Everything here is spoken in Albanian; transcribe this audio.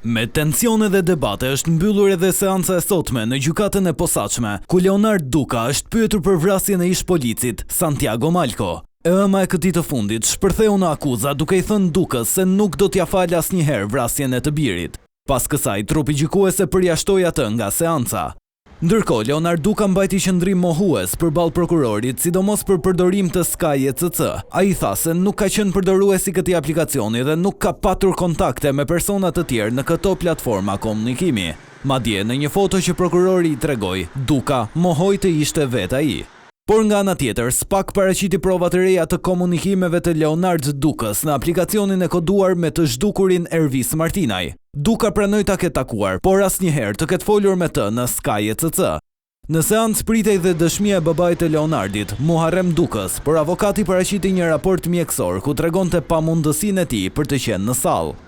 Me tensione dhe debate është mbyllur edhe seanca e sotme në gjykatën e posaçme, ku Leonard Duka është pyetur për vrasjen e ish policit Santiago Malco. Ëma e këtij të fundit shpërtheu në akuza duke I thënë Dukës se nuk do t'ia falë asnjëherë vrasjen e të birit. Pas kësaj, trupi gjykuese përjashtoi atë nga seanca. Ndërkohë, Leonard Duka mbajti qëndrim mohues përballë prokurorit, sidomos për përdorim të Sky ECC. Ai tha se nuk ka qenë përdorues I këtij aplikacioni dhe nuk ka patur kontakte me persona të tjerë në këto platforma komunikimi. Madje në një foto që prokurori I tregoi, Duka mohoi të ishte vetë ai. Por nga ana tjetër, SPAK paraqiti prova të reja të komunikimeve të Leonard Dukës në aplikacionin e koduar me të zhdukurin Ervis Martinaj. Duka pranoi ta ketë takuar, por asnjëherë të ketë folur me të në Sky ECC. Në seancë pritej dhe dëshmia e babait të Leonardit, Muharrem Dukës, por avokati paraqiti një raport mjekësor ku tregonte pamundësinë e tij për të qenë në sallë.